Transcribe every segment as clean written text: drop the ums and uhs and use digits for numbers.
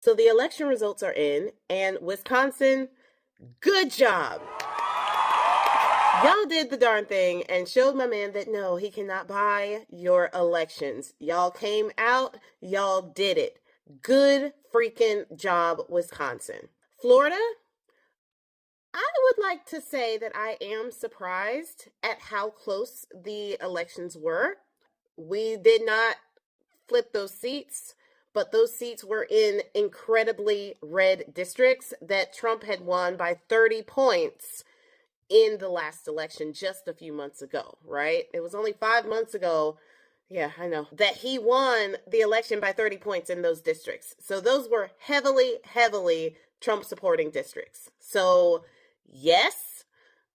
So the election results are in, and Wisconsin, good job. Y'all did the darn thing and showed my man that no, he cannot buy your elections. Y'all came out, y'all did it. Good freaking job, Wisconsin. Florida, I would like to say that I am surprised at how close the elections were. We did not flip those seats, but those seats were in incredibly red districts that Trump had won by 30 points in the last election just a few months ago, right? It was only 5 months ago. Yeah, I know that he won the election by 30 points in those districts. So those were heavily Trump supporting districts. So yes,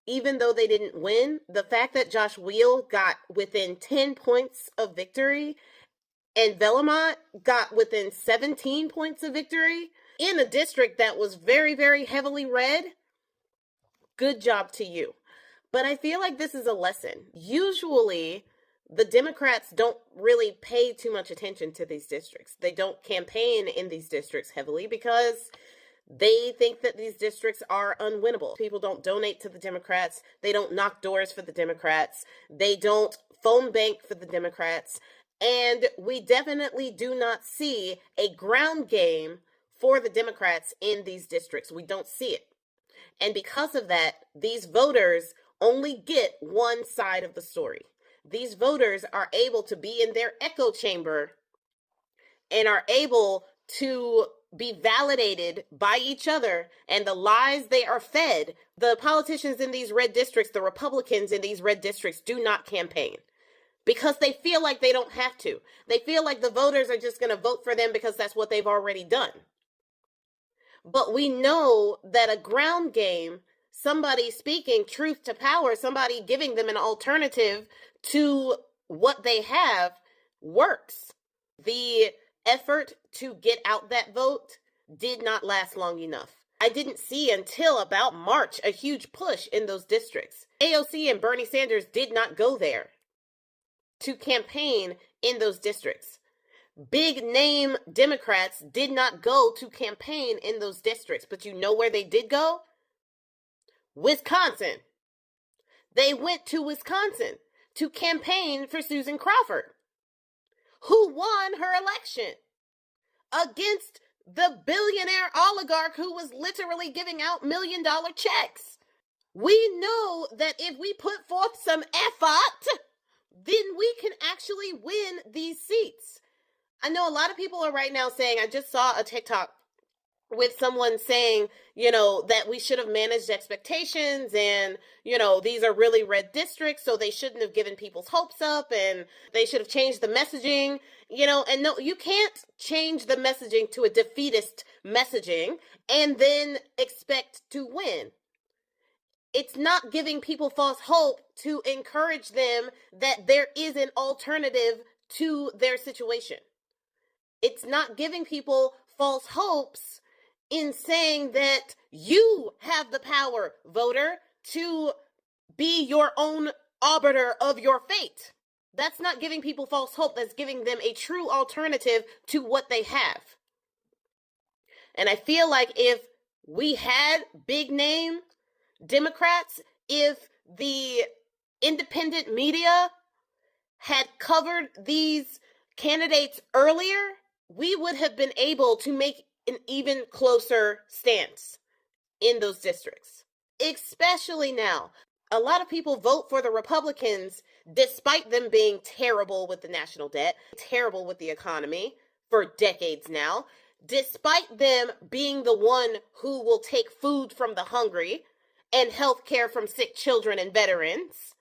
even though they didn't win, the fact that Josh Wheel got within 10 points of victory and Velamont got within 17 points of victory in a district that was very heavily red, good job to you. But I feel like this is a lesson. Usually, the Democrats don't really pay too much attention to these districts. They don't campaign in these districts heavily because they think that these districts are unwinnable. People don't donate to the Democrats. They don't knock doors for the Democrats. They don't phone bank for the Democrats. And we definitely do not see a ground game for the Democrats in these districts. We don't see it. And because of that, these voters only get one side of the story. These voters are able to be in their echo chamber and are able to be validated by each other and the lies they are fed. The politicians in these red districts, the Republicans in these red districts, do not campaign because they feel like they don't have to. They feel like the voters are just going to vote for them because that's what they've already done. But we know that a ground game, somebody speaking truth to power, somebody giving them an alternative to what they have, works. The effort to get out that vote did not last long enough. I didn't see until about March a huge push in those districts. AOC and Bernie Sanders did not go there to campaign in those districts. Big name Democrats did not go to campaign in those districts, but you know where they did go? Wisconsin. They went to Wisconsin to campaign for Susan Crawford, who won her election against the billionaire oligarch who was literally giving out $1 million checks. We know that if we put forth some effort, then we can actually win these seats. I know a lot of people are right now saying, I just saw a TikTok with someone saying, that we should have managed expectations and, these are really red districts, so they shouldn't have given people's hopes up and they should have changed the messaging, and no, you can't change the messaging to a defeatist messaging and then expect to win. It's not giving people false hope to encourage them that there is an alternative to their situation. It's not giving people false hopes in saying that you have the power, voter, to be your own arbiter of your fate. That's not giving people false hope. That's giving them a true alternative to what they have. And I feel like if we had big name Democrats, if the independent media had covered these candidates earlier, we would have been able to make an even closer stance in those districts. Especially now. A lot of people vote for the Republicans despite them being terrible with the national debt, terrible with the economy for decades now, despite them being the one who will take food from the hungry and health care from sick children and veterans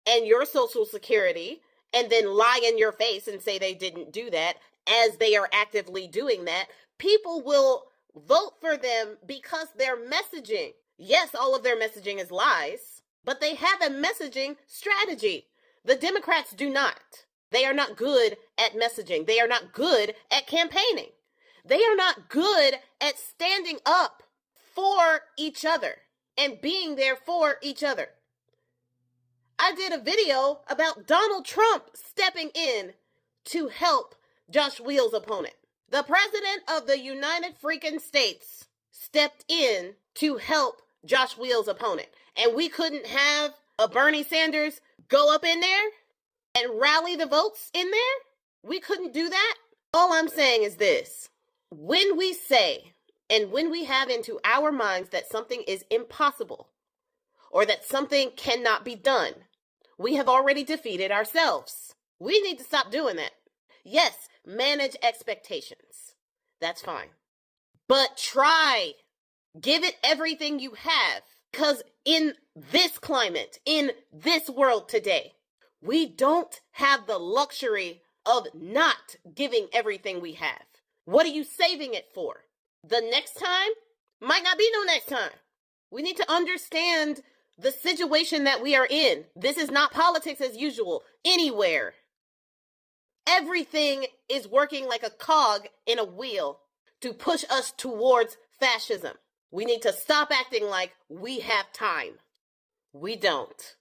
and your Social Security, and then lie in your face and say they didn't do that as they are actively doing that. People will vote for them because their messaging, yes, all of their messaging is lies, but they have a messaging strategy. The Democrats do not. They are not good at messaging. They are not good at campaigning. They are not good at standing up for each other and being there for each other. I did a video about Donald Trump stepping in to help Josh Wheel's opponent. The president of the United freaking States stepped in to help Josh Wheel's opponent. And we couldn't have a Bernie Sanders go up in there and rally the votes in there? We couldn't do that? All I'm saying is this. When we say and when we have into our minds that something is impossible or that something cannot be done, we have already defeated ourselves. We need to stop doing that. Yes, manage expectations. That's fine. But try. Give it everything you have. Because in this climate, in this world today, we don't have the luxury of not giving everything we have. What are you saving it for? The next time? Might not be no next time. We need to understand the situation that we are in. This is not politics as usual anywhere. Everything is working like a cog in a wheel to push us towards fascism. We need to stop acting like we have time. We don't.